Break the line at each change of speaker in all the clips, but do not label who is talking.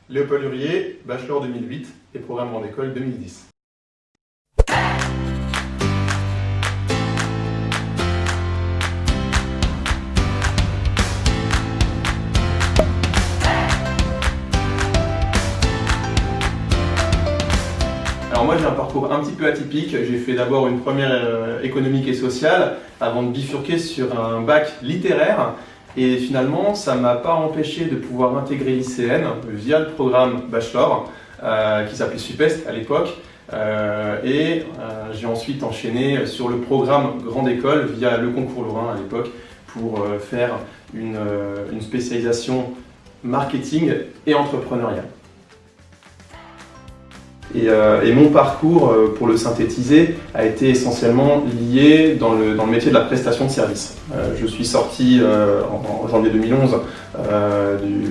Léopold Hurier, bachelor 2008 et programme grande école 2010. Alors moi j'ai un parcours un petit peu atypique. J'ai fait d'abord une première économique et sociale avant de bifurquer sur un bac littéraire. Et finalement, ça ne m'a pas empêché de pouvoir intégrer l'ICN via le programme Bachelor, qui s'appelait SUPEST à l'époque. J'ai ensuite enchaîné sur le programme Grande École via le concours Lorrain à l'époque pour faire une spécialisation marketing et entrepreneuriat. Et mon parcours, pour le synthétiser, a été essentiellement lié dans le métier de la prestation de service. Je suis sorti en janvier 2011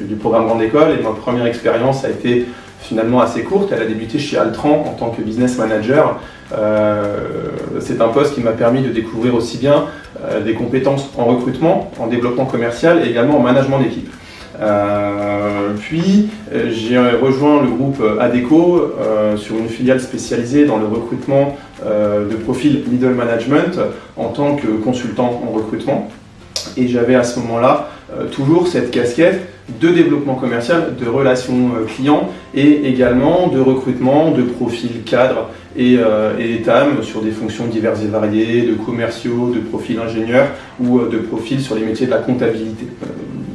du programme Grande École et ma première expérience a été finalement assez courte. Elle a débuté chez Altran en tant que business manager. C'est un poste qui m'a permis de découvrir aussi bien des compétences en recrutement, en développement commercial et également en management d'équipe. Puis j'ai rejoint le groupe Adecco sur une filiale spécialisée dans le recrutement de profils middle management en tant que consultant en recrutement. Et j'avais à ce moment-là toujours cette casquette de développement commercial, de relations clients et également de recrutement de profils cadres et TAM sur des fonctions diverses et variées, de commerciaux, de profils ingénieurs ou de profils sur les métiers de la comptabilité.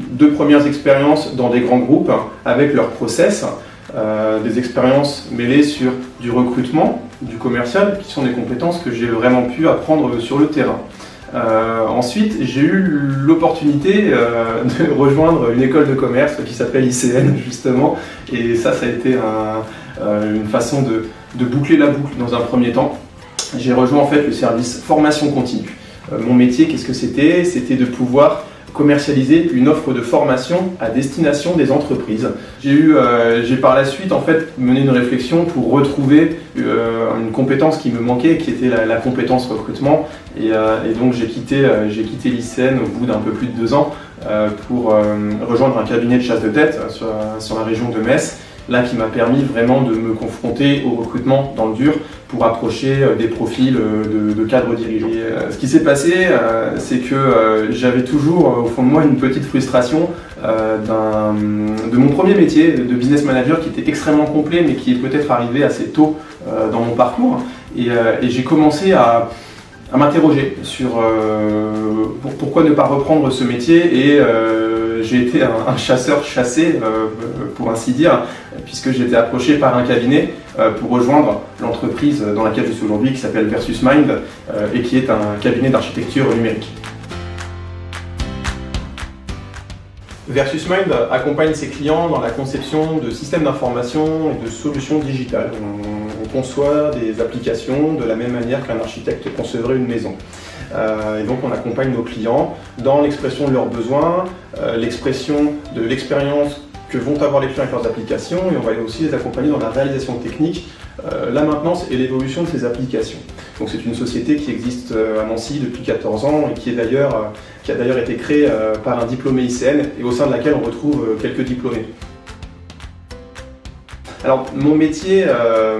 Deux premières expériences dans des grands groupes avec leur process, des expériences mêlées sur du recrutement, du commercial, qui sont des compétences que j'ai vraiment pu apprendre sur le terrain. Ensuite, j'ai eu l'opportunité de rejoindre une école de commerce qui s'appelle ICN justement, et ça a été une façon de boucler la boucle dans un premier temps. J'ai rejoint en fait le service formation continue. Mon métier, qu'est-ce que c'était? C'était de pouvoir commercialiser une offre de formation à destination des entreprises. J'ai par la suite en fait mené une réflexion pour retrouver une compétence qui me manquait, qui était la compétence recrutement. Et donc j'ai quitté l'ICN au bout d'un peu plus de 2 ans pour rejoindre un cabinet de chasse de tête sur la région de Metz. Là qui m'a permis vraiment de me confronter au recrutement dans le dur pour approcher des profils de cadres dirigeants. Et, ce qui s'est passé, c'est que j'avais toujours au fond de moi une petite frustration de mon premier métier de business manager qui était extrêmement complet mais qui est peut-être arrivé assez tôt dans mon parcours. Et j'ai commencé à m'interroger sur pourquoi ne pas reprendre ce métier et j'ai été un chasseur chassé pour ainsi dire puisque j'ai été approché par un cabinet pour rejoindre l'entreprise dans laquelle je suis aujourd'hui qui s'appelle Versus Mind et qui est un cabinet d'architecture numérique. Versus Mind accompagne ses clients dans la conception de systèmes d'information et de solutions digitales. On conçoit des applications de la même manière qu'un architecte concevrait une maison. Et donc on accompagne nos clients dans l'expression de leurs besoins, l'expression de l'expérience que vont avoir les clients avec leurs applications et on va aussi les accompagner dans la réalisation technique, la maintenance et l'évolution de ces applications. Donc c'est une société qui existe à Nancy depuis 14 ans et qui a d'ailleurs été créée par un diplômé ICN et au sein de laquelle on retrouve quelques diplômés. Alors mon métier,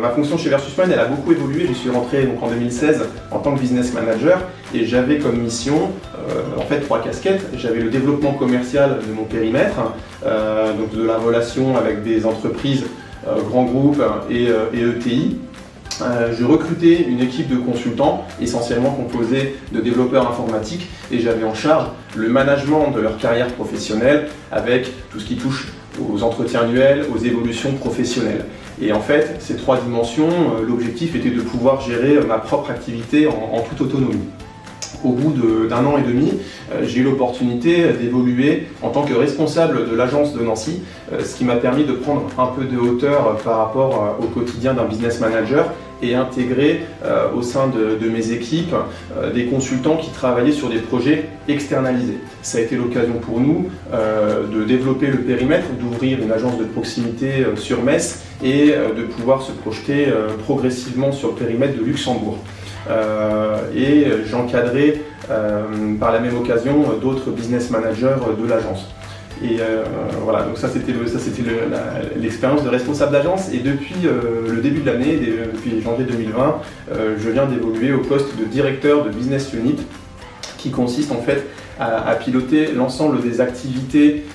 ma fonction chez Versus Mind, elle a beaucoup évolué. Je suis rentré donc, en 2016 en tant que business manager et j'avais comme mission en fait 3 casquettes. J'avais le développement commercial de mon périmètre, donc de la relation avec des entreprises, grands groupes et ETI. Je recrutais une équipe de consultants essentiellement composée de développeurs informatiques et j'avais en charge le management de leur carrière professionnelle avec tout ce qui touche aux entretiens annuels, aux évolutions professionnelles. Et en fait, ces 3 dimensions, l'objectif était de pouvoir gérer ma propre activité en toute autonomie. Au bout d'1 an et demi, j'ai eu l'opportunité d'évoluer en tant que responsable de l'agence de Nancy, ce qui m'a permis de prendre un peu de hauteur par rapport au quotidien d'un business manager et intégrer au sein de mes équipes des consultants qui travaillaient sur des projets externalisés. Ça a été l'occasion pour nous de développer le périmètre, d'ouvrir une agence de proximité sur Metz et de pouvoir se projeter progressivement sur le périmètre de Luxembourg. Et j'encadrais par la même occasion d'autres business managers de l'agence. Et voilà, donc ça c'était l'expérience de responsable d'agence. Et depuis le début de l'année, depuis janvier 2020, je viens d'évoluer au poste de directeur de business unit, qui consiste en fait à piloter l'ensemble des activités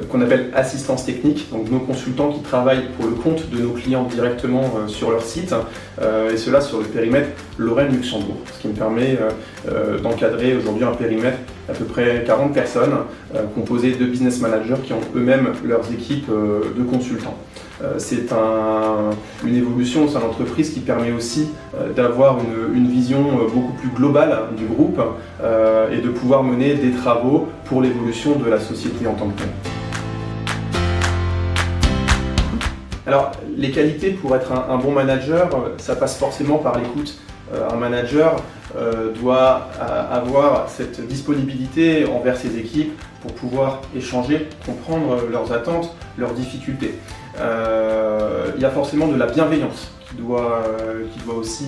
qu'on appelle assistance technique, donc nos consultants qui travaillent pour le compte de nos clients directement sur leur site, et cela sur le périmètre Lorraine-Luxembourg, ce qui me permet d'encadrer aujourd'hui un périmètre d'à peu près 40 personnes, composées de business managers qui ont eux-mêmes leurs équipes de consultants. C'est une évolution au sein de l'entreprise qui permet aussi d'avoir une vision beaucoup plus globale du groupe et de pouvoir mener des travaux pour l'évolution de la société en tant que telle. Alors, les qualités pour être un bon manager, ça passe forcément par l'écoute. Un manager doit avoir cette disponibilité envers ses équipes pour pouvoir échanger, comprendre leurs attentes, leurs difficultés. Il y a forcément de la bienveillance qui doit aussi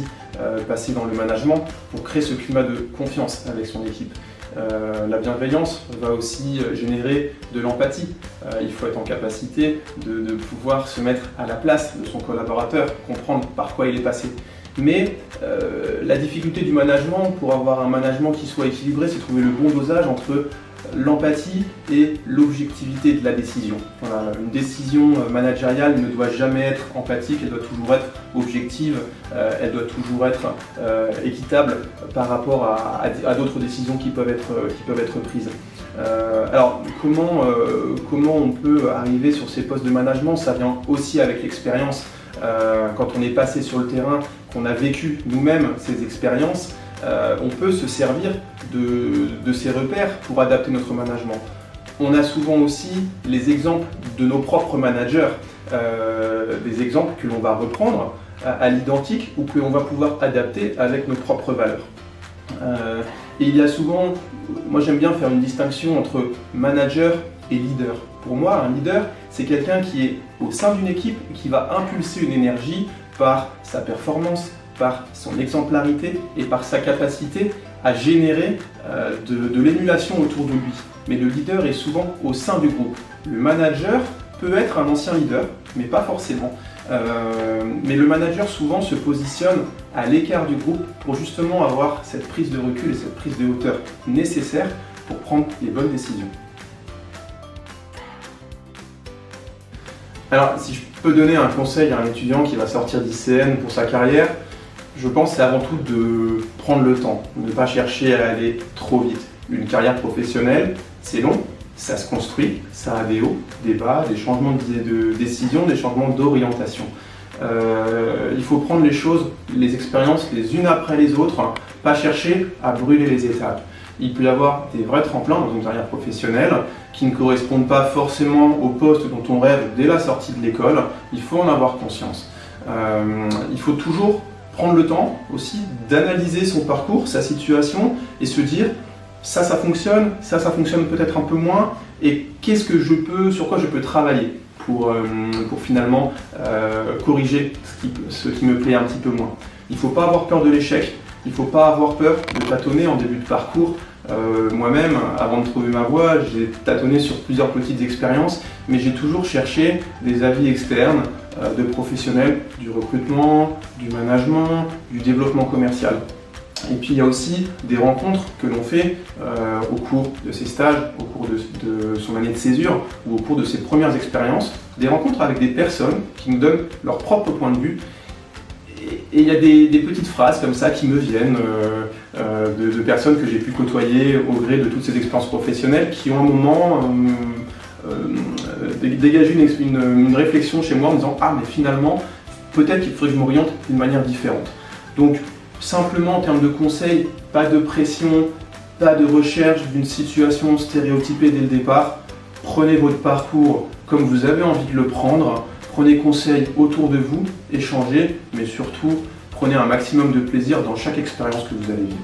passer dans le management pour créer ce climat de confiance avec son équipe. La bienveillance va aussi générer de l'empathie. Il faut être en capacité de pouvoir se mettre à la place de son collaborateur, comprendre par quoi il est passé. Mais la difficulté du management, pour avoir un management qui soit équilibré, c'est trouver le bon dosage entre l'empathie et l'objectivité de la décision. Voilà, une décision managériale ne doit jamais être empathique, elle doit toujours être objective, elle doit toujours être équitable par rapport à d'autres décisions qui peuvent être prises. Alors, comment on peut arriver sur ces postes de management? Ça vient aussi avec l'expérience. Quand on est passé sur le terrain, qu'on a vécu nous-mêmes ces expériences, on peut se servir de ces repères pour adapter notre management. On a souvent aussi les exemples de nos propres managers, des exemples que l'on va reprendre à l'identique ou que l'on va pouvoir adapter avec nos propres valeurs. Et il y a souvent, moi j'aime bien faire une distinction entre manager et leader. Pour moi, un leader, c'est quelqu'un qui est au sein d'une équipe et qui va impulser une énergie par sa performance, par son exemplarité et par sa capacité à générer de l'émulation autour de lui. Mais le leader est souvent au sein du groupe. Le manager peut être un ancien leader, mais pas forcément. Mais le manager souvent se positionne à l'écart du groupe pour justement avoir cette prise de recul et cette prise de hauteur nécessaire pour prendre les bonnes décisions. Alors, si je peux donner un conseil à un étudiant qui va sortir d'ICN pour sa carrière, je pense que c'est avant tout de prendre le temps, de ne pas chercher à aller trop vite. Une carrière professionnelle, c'est long, ça se construit, ça a des hauts, des bas, des changements de décision, des changements d'orientation. Il faut prendre les choses, les expériences les unes après les autres, hein, pas chercher à brûler les étapes. Il peut y avoir des vrais tremplins dans une carrière professionnelle qui ne correspondent pas forcément au poste dont on rêve dès la sortie de l'école. Il faut en avoir conscience. Il faut toujours prendre le temps aussi d'analyser son parcours, sa situation et se dire ça fonctionne, ça fonctionne peut-être un peu moins et sur quoi je peux travailler pour finalement corriger ce qui me plaît un petit peu moins. Il ne faut pas avoir peur de l'échec, il ne faut pas avoir peur de tâtonner en début de parcours. Moi-même, avant de trouver ma voie, j'ai tâtonné sur plusieurs petites expériences, mais j'ai toujours cherché des avis externes de professionnels du recrutement, du management, du développement commercial. Et puis il y a aussi des rencontres que l'on fait au cours de ses stages, au cours de son année de césure ou au cours de ses premières expériences, des rencontres avec des personnes qui nous donnent leur propre point de vue. Et il y a des petites phrases comme ça qui me viennent de personnes que j'ai pu côtoyer au gré de toutes ces expériences professionnelles qui ont un moment dégagé une réflexion chez moi en me disant « Ah, mais finalement, peut-être qu'il faudrait que je m'oriente d'une manière différente. » Donc, simplement en termes de conseils, pas de pression, pas de recherche d'une situation stéréotypée dès le départ. Prenez votre parcours comme vous avez envie de le prendre. Prenez conseil autour de vous, échangez, mais surtout, prenez un maximum de plaisir dans chaque expérience que vous allez vivre.